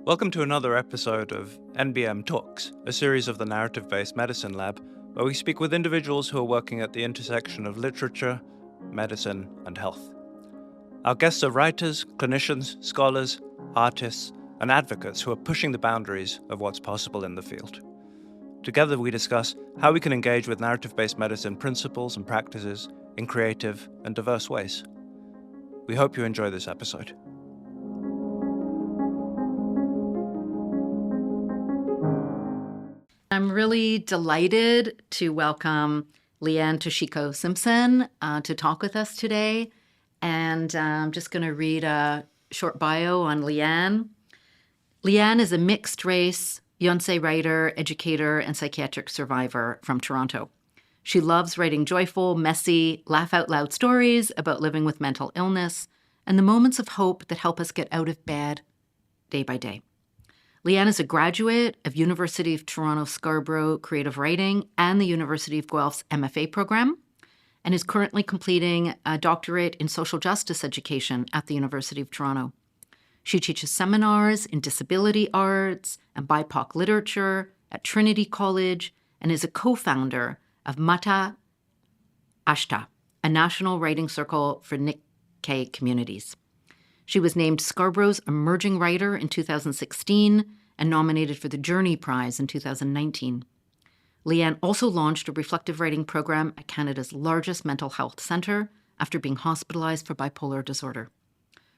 Welcome to another episode of NBM Talks, a series of the Narrative-Based Medicine Lab, where we speak with individuals who are working at the intersection of literature, medicine, and health. Our guests are writers, clinicians, scholars, artists, and advocates who are pushing the boundaries of what's possible in the field. Together we discuss how we can engage with narrative-based medicine principles and practices in creative and diverse ways. We hope you enjoy this episode. I'm really delighted to welcome Leanne Toshiko Simpson to talk with us today. And I'm just going to read a short bio on Leanne. Leanne is a mixed-race Yonsei writer, educator, and psychiatric survivor from Toronto. She loves writing joyful, messy, laugh-out-loud stories about living with mental illness and the moments of hope that help us get out of bed day by day. Leanne is a graduate of University of Toronto Scarborough Creative Writing and the University of Guelph's MFA program, and is currently completing a doctorate in social justice education at the University of Toronto. She teaches seminars in disability arts and BIPOC literature at Trinity College and is a co-founder of Mata Ashita, a national writing circle for Nikkei communities. She was named Scarborough's Emerging Writer in 2016 and nominated for the Journey Prize in 2019. Leanne also launched a reflective writing program at Canada's largest mental health centre after being hospitalized for bipolar disorder.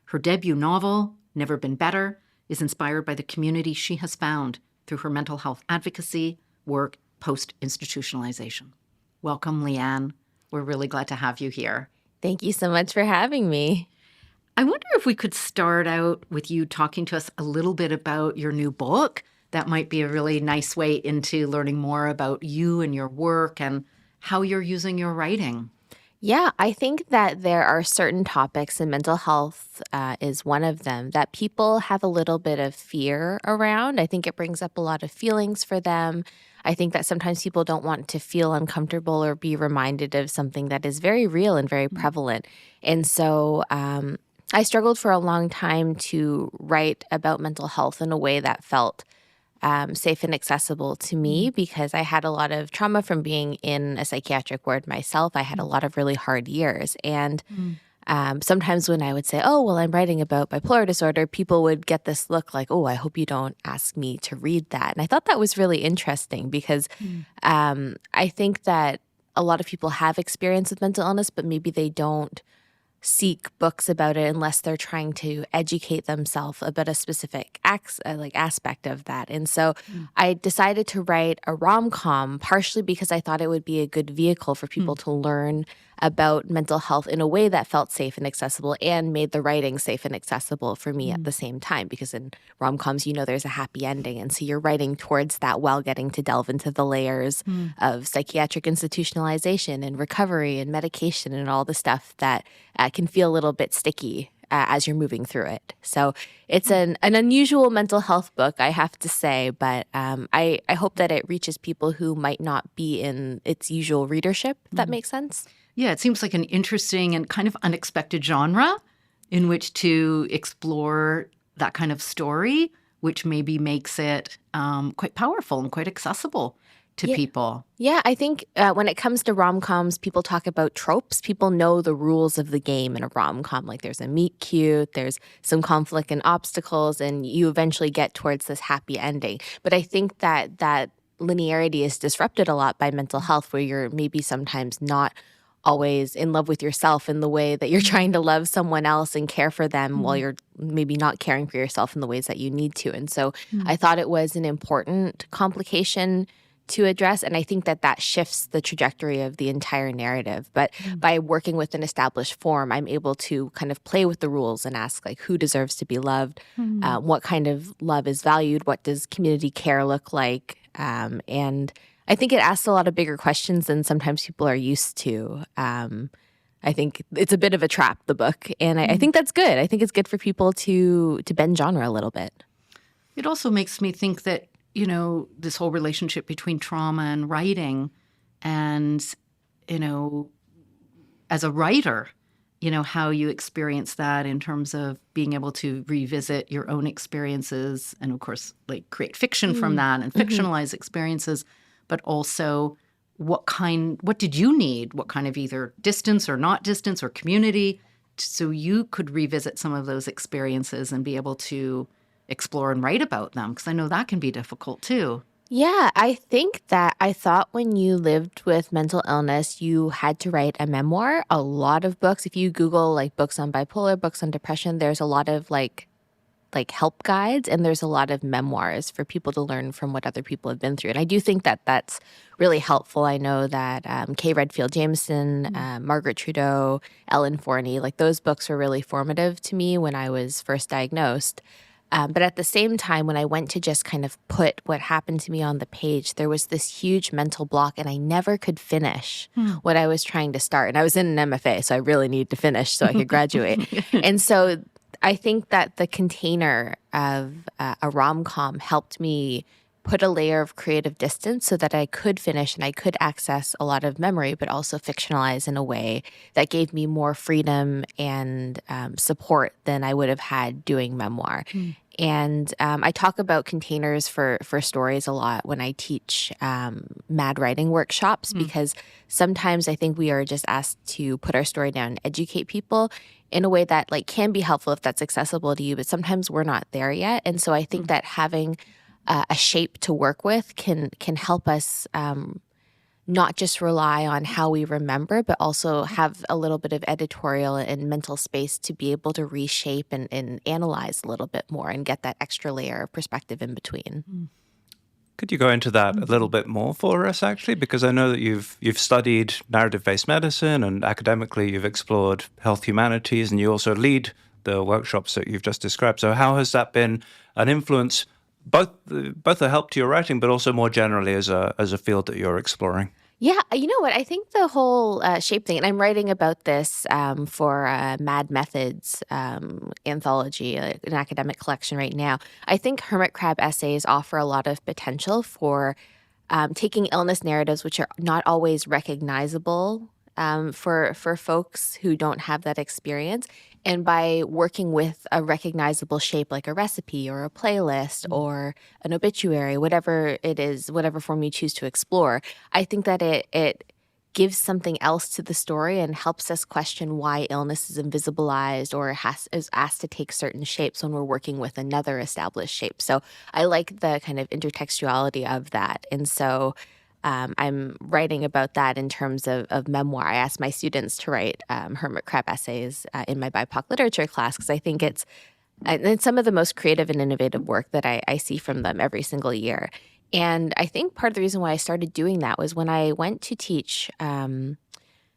Her debut novel, Never Been Better, is inspired by the community she has found through her mental health advocacy work post-institutionalization. Welcome, Leanne. We're really glad to have you here. Thank you so much for having me. I wonder if we could start out with you talking to us a little bit about your new book. That might be a really nice way into learning more about you and your work and how you're using your writing. Yeah, I think that there are certain topics, and mental health is one of them, that people have a little bit of fear around. I think it brings up a lot of feelings for them. I think that sometimes people don't want to feel uncomfortable or be reminded of something that is very real and very prevalent. And so I struggled for a long time to write about mental health in a way that felt safe and accessible to me because I had a lot of trauma from being in a psychiatric ward myself. I had a lot of really hard years. And sometimes when I would say, oh, well, I'm writing about bipolar disorder, people would get this look like, oh, I hope you don't ask me to read that. And I thought that was really interesting because I think that a lot of people have experience with mental illness, but maybe they don't seek books about it unless they're trying to educate themselves about a specific aspect of that. And so I decided to write a rom-com partially because I thought it would be a good vehicle for people to learn about mental health in a way that felt safe and accessible and made the writing safe and accessible for me at the same time. Because in rom-coms, there's a happy ending. And so you're writing towards that while getting to delve into the layers of psychiatric institutionalization and recovery and medication and all the stuff that can feel a little bit sticky as you're moving through it. So it's an unusual mental health book, I have to say, but I hope that it reaches people who might not be in its usual readership, if that makes sense. Yeah, it seems like an interesting and kind of unexpected genre in which to explore that kind of story, which maybe makes it quite powerful and quite accessible to people. Yeah, I think when it comes to rom-coms, people talk about tropes. People know the rules of the game in a rom-com. Like there's a meet cute, there's some conflict and obstacles, and you eventually get towards this happy ending. But I think that linearity is disrupted a lot by mental health, where you're maybe sometimes not always in love with yourself in the way that you're trying to love someone else and care for them while you're maybe not caring for yourself in the ways that you need to. And so I thought it was an important complication to address, and I think that shifts the trajectory of the entire narrative. But by working with an established form, I'm able to kind of play with the rules and ask, like, who deserves to be loved? What kind of love is valued? What does community care look like? And I think it asks a lot of bigger questions than sometimes people are used to. I think it's a bit of a trap, the book, and I think that's good. I think it's good for people to bend genre a little bit. It also makes me think that, this whole relationship between trauma and writing and, as a writer, how you experience that in terms of being able to revisit your own experiences and, of course, like create fiction from that and fictionalize experiences, but also what did you need? What kind of either distance or not distance or community so you could revisit some of those experiences and be able to explore and write about them? Because I know that can be difficult too. Yeah, I think that I thought when you lived with mental illness, you had to write a memoir. A lot of books, if you Google like books on bipolar, books on depression, there's a lot of like help guides, and there's a lot of memoirs for people to learn from what other people have been through. And I do think that that's really helpful. I know that Kay Redfield Jameson, Margaret Trudeau, Ellen Forney, like those books were really formative to me when I was first diagnosed. But at the same time, when I went to just kind of put what happened to me on the page, there was this huge mental block, and I never could finish what I was trying to start. And I was in an MFA, so I really needed to finish so I could graduate. And so I think that the container of a rom-com helped me put a layer of creative distance so that I could finish and I could access a lot of memory, but also fictionalize in a way that gave me more freedom and support than I would have had doing memoir. And I talk about containers for stories a lot when I teach mad writing workshops, because sometimes I think we are just asked to put our story down and educate people in a way that like can be helpful if that's accessible to you, but sometimes we're not there yet. And so I think that having a shape to work with can help us not just rely on how we remember, but also have a little bit of editorial and mental space to be able to reshape and analyze a little bit more and get that extra layer of perspective in between. Could you go into that a little bit more for us, actually? Because I know that you've studied narrative-based medicine, and academically you've explored health humanities, and you also lead the workshops that you've just described. So how has that been an influence, both a help to your writing, but also more generally as a field that you're exploring? Yeah, you know what? I think the whole shape thing, and I'm writing about this for Mad Methods anthology, an academic collection right now. I think hermit crab essays offer a lot of potential for taking illness narratives, which are not always recognizable for folks who don't have that experience. And by working with a recognizable shape like a recipe or a playlist or an obituary, whatever it is, whatever form you choose to explore, I think that it gives something else to the story and helps us question why illness is invisibilized or is asked to take certain shapes when we're working with another established shape. So I like the kind of intertextuality of that. And so I'm writing about that in terms of memoir. I asked my students to write hermit crab essays in my BIPOC literature class because I think it's some of the most creative and innovative work that I see from them every single year. And I think part of the reason why I started doing that was when I went to teach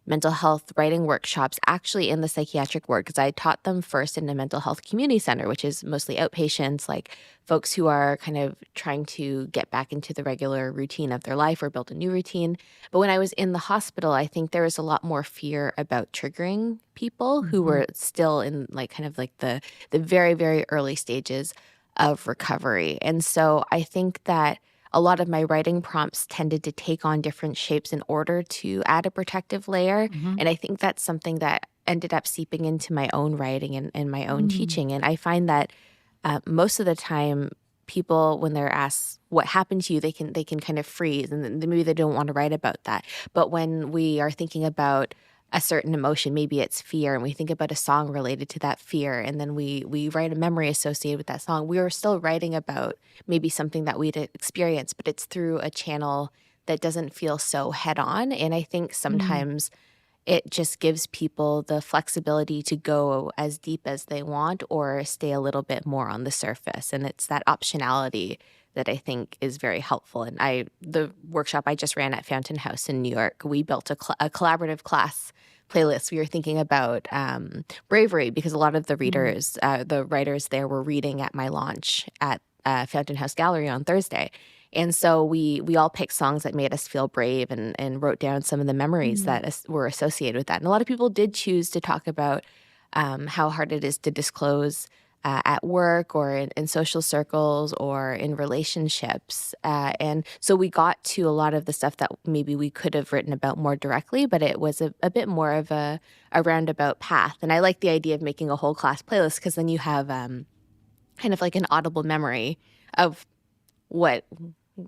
mental health writing workshops actually in the psychiatric ward, because I taught them first in a mental health community center, which is mostly outpatients, like folks who are kind of trying to get back into the regular routine of their life or build a new routine. But when I was in the hospital, I think there was a lot more fear about triggering people who were still in like kind of like the very, very early stages of recovery. And so I think that a lot of my writing prompts tended to take on different shapes in order to add a protective layer. And I think that's something that ended up seeping into my own writing and my own teaching. And I find that most of the time, people, when they're asked what happened to you, they can kind of freeze, and then maybe they don't want to write about that. But when we are thinking about a certain emotion, maybe it's fear, and we think about a song related to that fear, and then we write a memory associated with that song, we are still writing about maybe something that we'd experienced, but it's through a channel that doesn't feel so head-on. And I think sometimes it just gives people the flexibility to go as deep as they want or stay a little bit more on the surface. And it's that optionality that I think is very helpful. And the workshop I just ran at Fountain House in New York, we built a collaborative class playlist. We were thinking about bravery, because a lot of the readers, the writers there were reading at my launch at Fountain House Gallery on Thursday. And so we all picked songs that made us feel brave and wrote down some of the memories that were associated with that. And a lot of people did choose to talk about how hard it is to disclose at work or in social circles or in relationships. And so we got to a lot of the stuff that maybe we could have written about more directly, but it was a bit more of a roundabout path. And I like the idea of making a whole class playlist because then you have kind of like an audible memory of what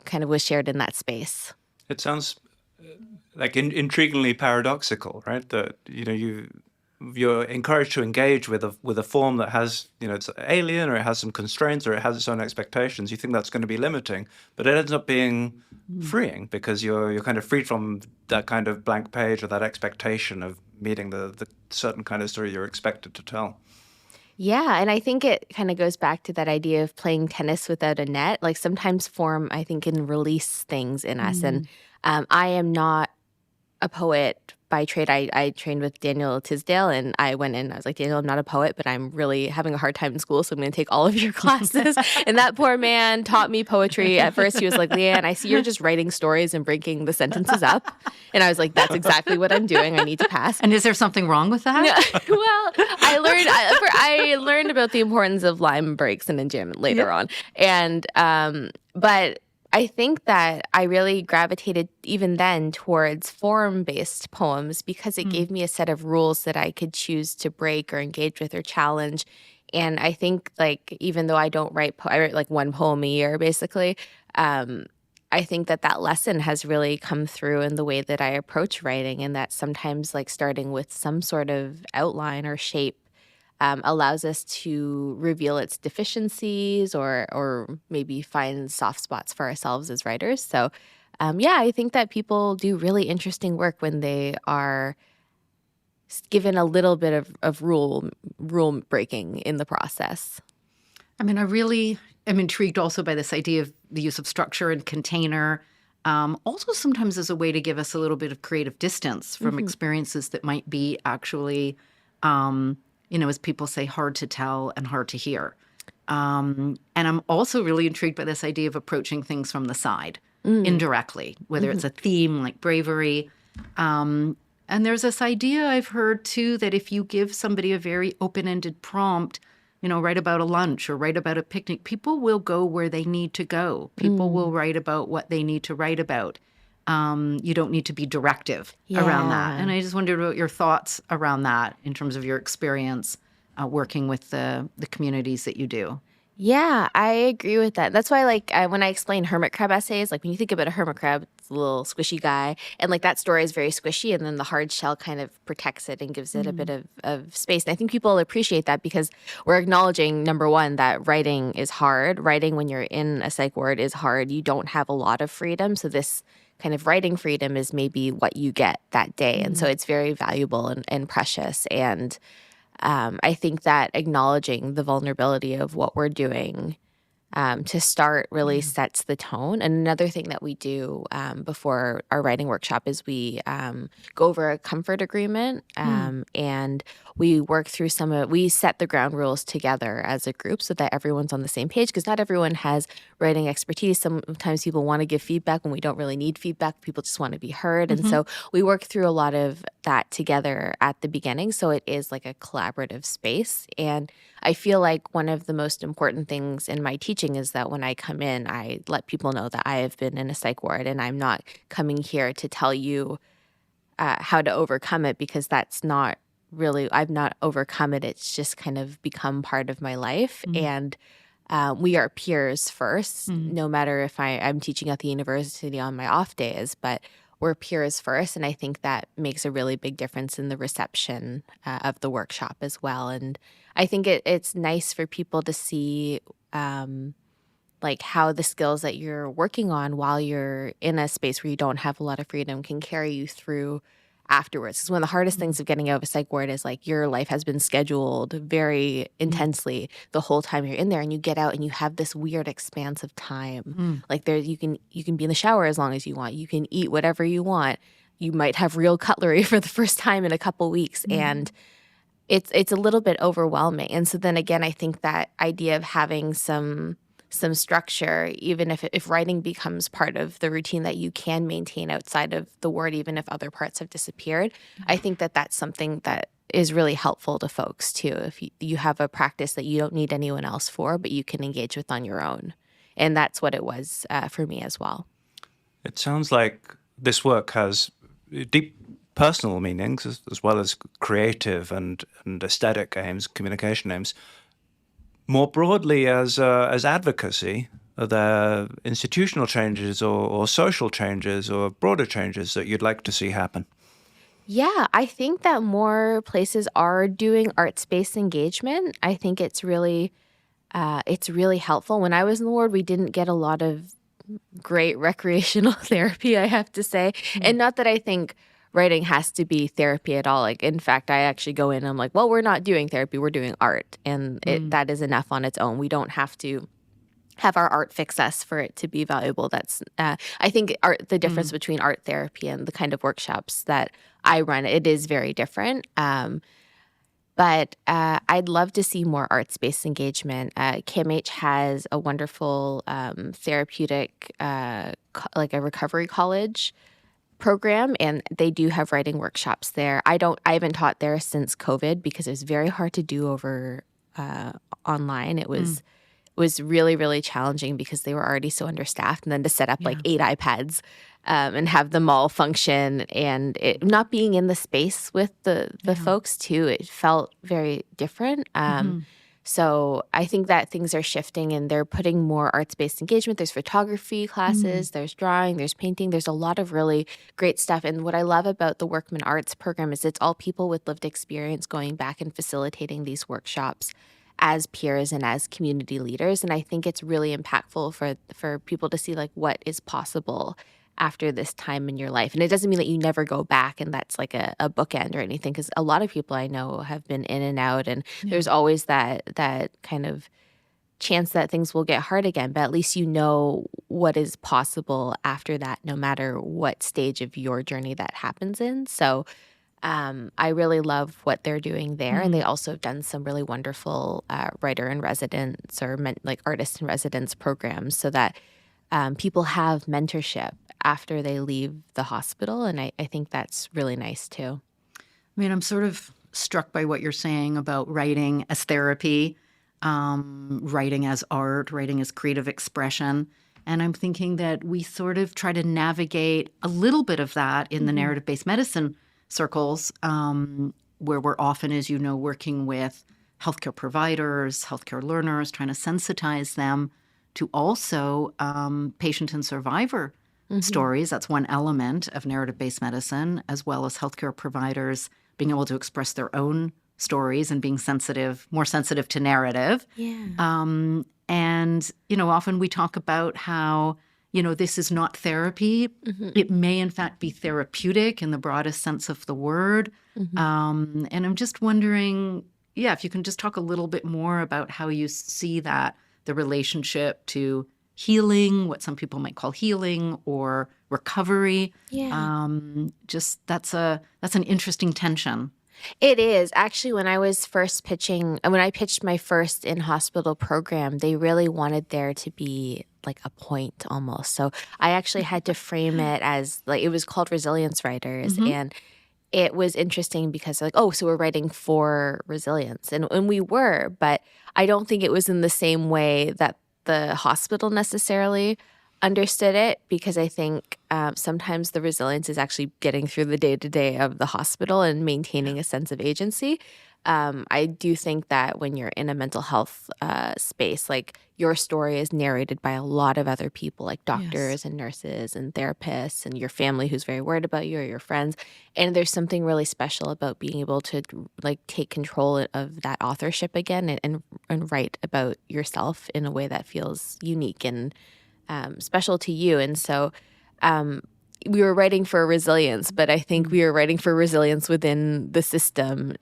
kind of was shared in that space. It sounds like intriguingly paradoxical, right? That you're encouraged to engage with a form that has, it's alien, or it has some constraints, or it has its own expectations. You think that's going to be limiting, but it ends up being freeing because you're kind of freed from that kind of blank page or that expectation of meeting the certain kind of story you're expected to tell. Yeah, and I think it kind of goes back to that idea of playing tennis without a net. Like sometimes form, I think, can release things in us. And I am not a poet by trade. I trained with Daniel Tisdale, and I went in. I was like, Daniel, I'm not a poet, but I'm really having a hard time in school, so I'm going to take all of your classes. And that poor man taught me poetry. At first, he was like, Leanne, I see you're just writing stories and breaking the sentences up. And I was like, that's exactly what I'm doing. I need to pass. And is there something wrong with that? Yeah. Well, I learned about the importance of line breaks and enjambment later on. And but I think that I really gravitated even then towards form-based poems because it gave me a set of rules that I could choose to break or engage with or challenge. And I think, like, even though I don't write, I write like one poem a year, basically. I think that lesson has really come through in the way that I approach writing, and that sometimes, like, starting with some sort of outline or shape allows us to reveal its deficiencies or maybe find soft spots for ourselves as writers. So, I think that people do really interesting work when they are given a little bit of rule breaking in the process. I mean, I really am intrigued also by this idea of the use of structure and container. Also sometimes as a way to give us a little bit of creative distance from experiences that might be actually as people say, hard to tell and hard to hear. And I'm also really intrigued by this idea of approaching things from the side, indirectly, whether it's a theme like bravery. And there's this idea I've heard, too, that if you give somebody a very open-ended prompt, write about a lunch or write about a picnic, people will go where they need to go. People will write about what they need to write about. You don't need to be directive around that. And I just wondered about your thoughts around that in terms of your experience working with the communities that you do. Yeah, I agree with that. That's why, like, when I explain hermit crab essays, like when you think about a hermit crab, it's a little squishy guy, and like that story is very squishy, and then the hard shell kind of protects it and gives it a bit of space. And I think people appreciate that because we're acknowledging, number one, that writing is hard. Writing when you're in a psych ward is hard. You don't have a lot of freedom, so this kind of writing freedom is maybe what you get that day. And so it's very valuable and precious. And I think that acknowledging the vulnerability of what we're doing to start really sets the tone. And another thing that we do before our writing workshop is we go over a comfort agreement and we work through we set the ground rules together as a group so that everyone's on the same page, because not everyone has writing expertise. Sometimes people want to give feedback when we don't really need feedback. People just want to be heard. And so we work through a lot of that together at the beginning. So it is like a collaborative space. And I feel like one of the most important things in my teaching is that when I come in, I let people know that I have been in a psych ward and I'm not coming here to tell you how to overcome it, because that's not really, I've not overcome it. It's just kind of become part of my life. And we are peers first, no matter if I'm teaching at the university on my off days, but we're peers first. And I think that makes a really big difference in the reception of the workshop as well. And I think it's nice for people to see like how the skills that you're working on while you're in a space where you don't have a lot of freedom can carry you through afterwards. Because one of the hardest things of getting out of a psych ward is like your life has been scheduled very intensely the whole time you're in there, and you get out and you have this weird expanse of time. Like you can be in the shower as long as you want. You can eat whatever you want. You might have real cutlery for the first time in a couple weeks, and it's a little bit overwhelming. And so then again, I think that idea of having some structure, even if writing becomes part of the routine that you can maintain outside of the ward, even if other parts have disappeared, I think that that's something that is really helpful to folks too. If you have a practice that you don't need anyone else for, but you can engage with on your own. And that's what it was for me as well. It sounds like this work has deep personal meanings as well as creative and aesthetic aims, communication aims. More broadly, as advocacy, are there institutional changes or social changes or broader changes that you'd like to see happen? Yeah, I think that more places are doing arts-based engagement. I think it's really helpful. When I was in the ward, we didn't get a lot of great recreational therapy, I have to say. And not that I think writing has to be therapy at all. Like, in fact, I actually go in and I'm like, well, we're not doing therapy, we're doing art. And that is enough on its own. We don't have to have our art fix us for it to be valuable. That's I think the difference between art therapy and the kind of workshops that I run, it is very different. But I'd love to see more arts-based engagement. CAMH has a wonderful therapeutic, like a recovery college program, and they do have writing workshops there. I haven't taught there since COVID because it was very hard to do over online. It was really, really challenging because they were already so understaffed, and then to set up like 8 iPads and have them all function, and it not being in the space with the folks too, it felt very different. So I think that things are shifting and they're putting more arts-based engagement. There's photography classes, there's drawing, there's painting. There's a lot of really great stuff. And what I love about the Workman Arts program is it's all people with lived experience going back and facilitating these workshops as peers and as community leaders. And I think it's really impactful for people to see like what is possible after this time in your life. And it doesn't mean that you never go back and that's like a bookend or anything, because a lot of people I know have been in and out, and there's always that kind of chance that things will get hard again, but at least you know what is possible after that, no matter what stage of your journey that happens in. So I really love what they're doing there. And they also have done some really wonderful writer in residence or like artist in residence programs so that people have mentorship after they leave the hospital. And I think that's really nice too. I mean, I'm sort of struck by what you're saying about writing as therapy, writing as art, writing as creative expression. And I'm thinking that we sort of try to navigate a little bit of that in the narrative-based medicine circles, where we're often, as you know, working with healthcare providers, healthcare learners, trying to sensitize them to also patient and survivor stories. That's one element of narrative-based medicine, as well as healthcare providers being able to express their own stories and being more sensitive to narrative. Yeah. And, often we talk about how, this is not therapy. It may, in fact, be therapeutic in the broadest sense of the word. And I'm just wondering, if you can just talk a little bit more about how you see that, the relationship to healing, what some people might call healing, or recovery. Yeah. That's an interesting tension. It is. Actually, when I pitched my first in-hospital program, they really wanted there to be like a point almost. So I actually had to frame it as like, it was called Resilience Writers. And it was interesting because they're like, oh, so we're writing for resilience. And we were, but I don't think it was in the same way that the hospital necessarily understood it, because I think sometimes the resilience is actually getting through the day-to-day of the hospital and maintaining a sense of agency. I do think that when you're in a mental health space, like your story is narrated by a lot of other people, like doctors and nurses and therapists and your family who's very worried about you, or your friends. And there's something really special about being able to like take control of that authorship again and write about yourself in a way that feels unique and special to you. And so we were writing for resilience, but I think we were writing for resilience within the system,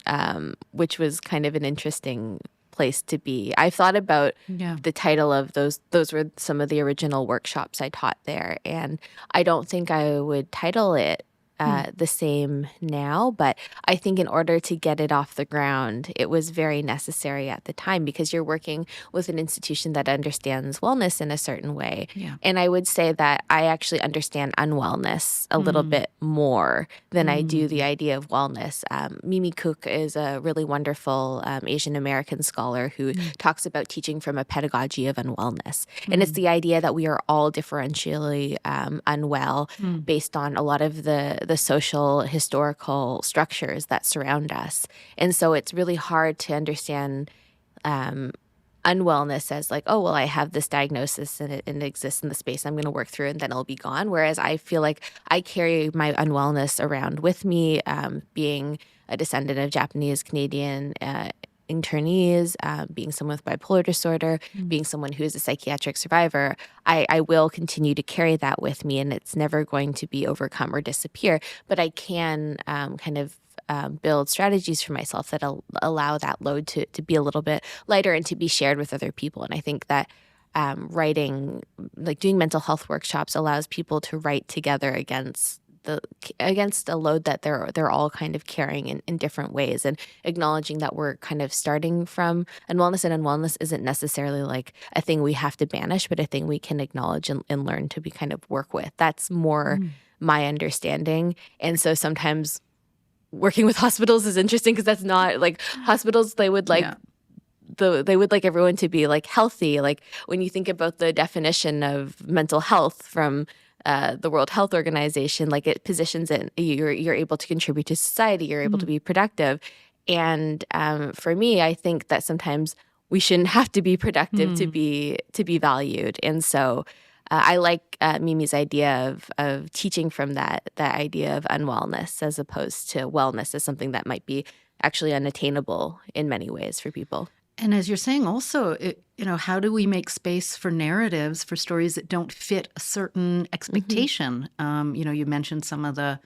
which was kind of an interesting place to be. I thought about the title of those were some of the original workshops I taught there, and I don't think I would title it the same now. But I think in order to get it off the ground, it was very necessary at the time because you're working with an institution that understands wellness in a certain way. Yeah. And I would say that I actually understand unwellness a little bit more than I do the idea of wellness. Mimi Cook is a really wonderful Asian American scholar who talks about teaching from a pedagogy of unwellness. And it's the idea that we are all differentially unwell based on a lot of the social historical structures that surround us. And so it's really hard to understand unwellness as like, oh, well, I have this diagnosis and it exists in the space I'm going to work through and then it'll be gone. Whereas I feel like I carry my unwellness around with me, being a descendant of Japanese Canadian internees, being someone with bipolar disorder, being someone who is a psychiatric survivor. I will continue to carry that with me and it's never going to be overcome or disappear. But I can build strategies for myself that allow that load to be a little bit lighter and to be shared with other people. And I think that writing, like doing mental health workshops, allows people to write together against a load that they're all kind of carrying in different ways, and acknowledging that we're kind of starting from unwellness, and unwellness isn't necessarily like a thing we have to banish, but a thing we can acknowledge and learn to be kind of work with. That's more my understanding. And so sometimes working with hospitals is interesting because that's not like hospitals, they would like they would like everyone to be like healthy. Like when you think about the definition of mental health from the World Health Organization, like it positions it, you're able to contribute to society, you're able to be productive. And for me, I think that sometimes we shouldn't have to be productive to be valued. And so I like Mimi's idea of teaching from that idea of unwellness as opposed to wellness as something that might be actually unattainable in many ways for people. And as you're saying also, how do we make space for narratives, for stories that don't fit a certain expectation? You mentioned some of the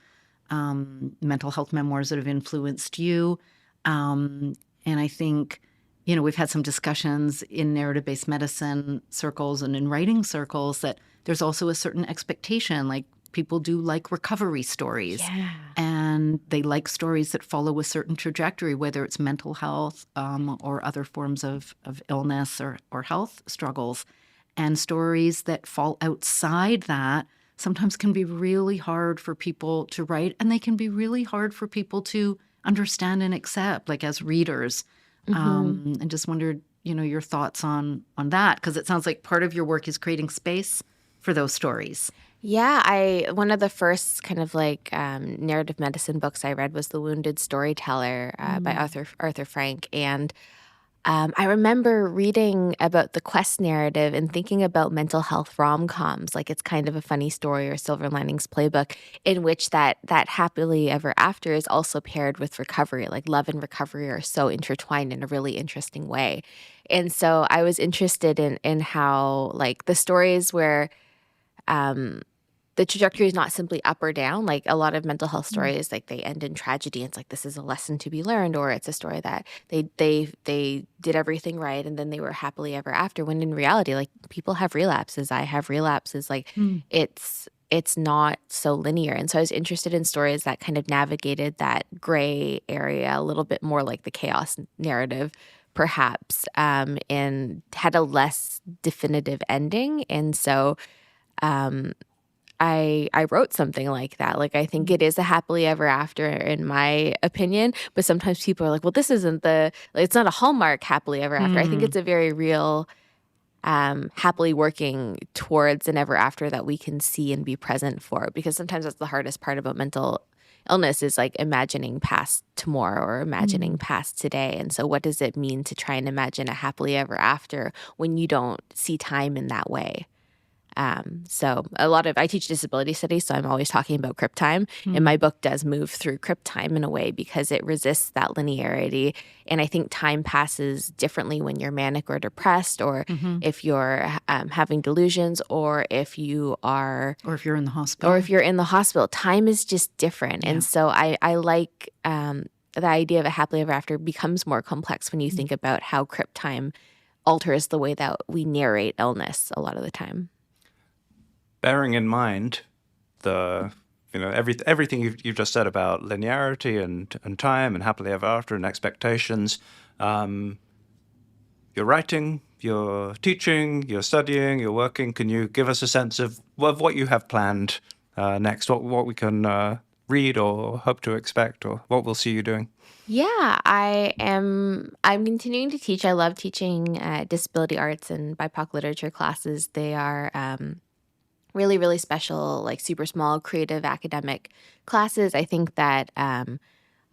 mental health memoirs that have influenced you. And I think, we've had some discussions in narrative-based medicine circles and in writing circles that there's also a certain expectation, like people do like recovery stories. Yeah. And they like stories that follow a certain trajectory, whether it's mental health or other forms of illness or health struggles. And stories that fall outside that sometimes can be really hard for people to write, and they can be really hard for people to understand and accept, like as readers. And just wondered, your thoughts on that, because it sounds like part of your work is creating space for those stories. Yeah, one of the first kind of like narrative medicine books I read was The Wounded Storyteller by Arthur Frank. And I remember reading about the Quest narrative and thinking about mental health rom-coms, like it's kind of a funny story or Silver Linings Playbook, in which that happily ever after is also paired with recovery. Like love and recovery are so intertwined in a really interesting way. And so I was interested in how like the stories where the trajectory is not simply up or down. Like a lot of mental health stories, like they end in tragedy. It's like this is a lesson to be learned, or it's a story that they did everything right and then they were happily ever after. When in reality, like people have relapses. I have relapses. Like it's not so linear. And so I was interested in stories that kind of navigated that gray area a little bit more, like the chaos narrative, perhaps, and had a less definitive ending. And so I wrote something like that. Like, I think it is a happily ever after in my opinion, but sometimes people are like, well, this isn't it's not a Hallmark happily ever after. I think it's a very real, happily working towards an ever after that we can see and be present for, because sometimes that's the hardest part about mental illness is like imagining past tomorrow or imagining past today. And so what does it mean to try and imagine a happily ever after when you don't see time in that way? So I teach disability studies, so I'm always talking about crip time. And my book does move through crip time in a way because it resists that linearity. And I think time passes differently when you're manic or depressed, or if you're having delusions, or if you are... Or if you're in the hospital. Or if you're in the hospital. Time is just different. Yeah. And so I like the idea of a happily ever after becomes more complex when you think about how crip time alters the way that we narrate illness a lot of the time. Bearing in mind the everything you've just said about linearity and time and happily ever after and expectations. You're writing, you're teaching, you're studying, you're working. Can you give us a sense of what you have planned next, what we can read or hope to expect, or what we'll see you doing? Yeah, I'm continuing to teach. I love teaching disability arts and BIPOC literature classes. They are really, really special, like super small, creative academic classes. I think that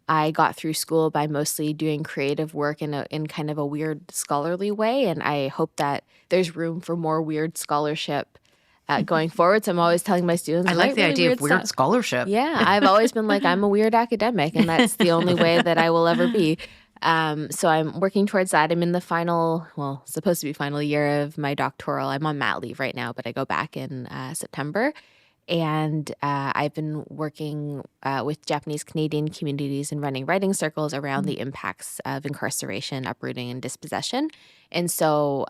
I got through school by mostly doing creative work in kind of a weird scholarly way, and I hope that there's room for more weird scholarship going forward. So I'm always telling my students, I like write the really idea of weird stuff. scholarship. Yeah, I've always been like, I'm a weird academic, and that's the only way that I will ever be. So I'm working towards that. I'm in the supposed to be final year of my doctoral. I'm on mat leave right now, but I go back in September. And I've been working with Japanese Canadian communities and running writing circles around the impacts of incarceration, uprooting, and dispossession. And so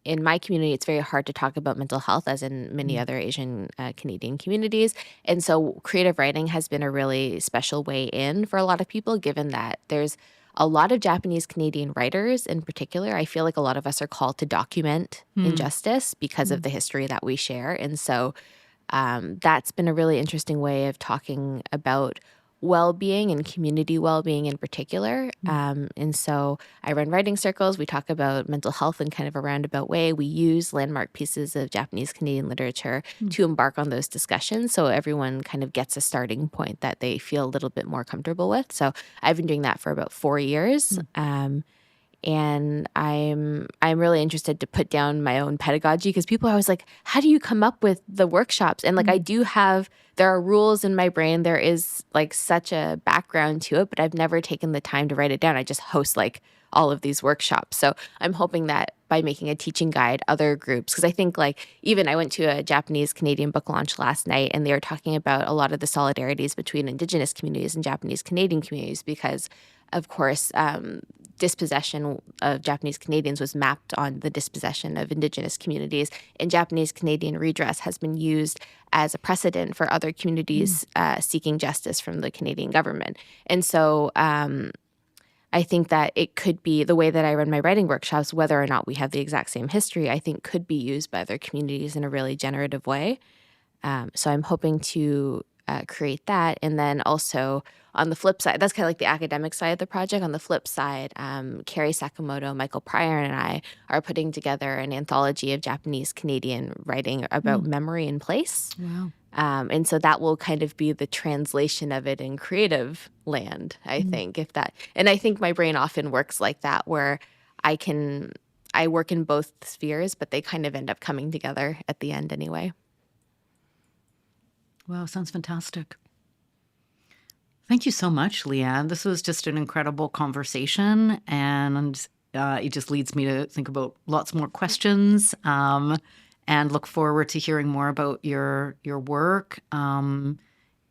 in my community, it's very hard to talk about mental health, as in many other Asian Canadian communities. And so creative writing has been a really special way in for a lot of people, given that there's a lot of Japanese Canadian writers in particular. I feel like a lot of us are called to document injustice because of the history that we share. And so that's been a really interesting way of talking about well-being and community well-being in particular. And so I run writing circles. We talk about mental health in kind of a roundabout way. We use landmark pieces of Japanese Canadian literature to embark on those discussions, so everyone kind of gets a starting point that they feel a little bit more comfortable with. So I've been doing that for about 4 years. And I'm really interested to put down my own pedagogy, because people are always like, how do you come up with the workshops? And like, there are rules in my brain. There is like such a background to it, but I've never taken the time to write it down. I just host like all of these workshops. So I'm hoping that by making a teaching guide, other groups, because I think like even I went to a Japanese Canadian book launch last night, and they were talking about a lot of the solidarities between Indigenous communities and Japanese Canadian communities, because of course, dispossession of Japanese Canadians was mapped on the dispossession of Indigenous communities, and Japanese Canadian redress has been used as a precedent for other communities seeking justice from the Canadian government. And so I think that it could be the way that I run my writing workshops, whether or not we have the exact same history, I think could be used by other communities in a really generative way. So I'm hoping to create that. And then also on the flip side, that's kind of like the academic side of the project. On the flip side, Carrie Sakamoto, Michael Pryor, and I are putting together an anthology of Japanese Canadian writing about memory and place. Wow. And so that will kind of be the translation of it in creative land, I think, and I think my brain often works like that, where I work in both spheres, but they kind of end up coming together at the end anyway. Wow, sounds fantastic. Thank you so much, Leanne. This was just an incredible conversation, and it just leads me to think about lots more questions, and look forward to hearing more about your work in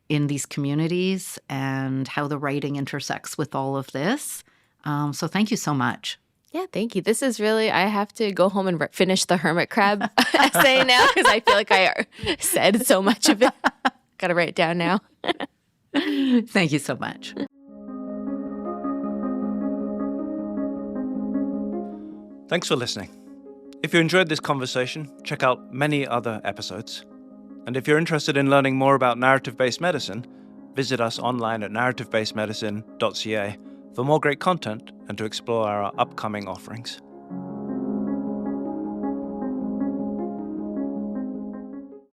these communities and how the writing intersects with all of this. So thank you so much. Yeah, thank you. This is really, I have to go home and finish the hermit crab essay now, because I feel like I said so much of it. Got to write it down now. Thank you so much. Thanks for listening. If you enjoyed this conversation, check out many other episodes. And if you're interested in learning more about narrative-based medicine, visit us online at narrativebasedmedicine.ca for more great content and to explore our upcoming offerings.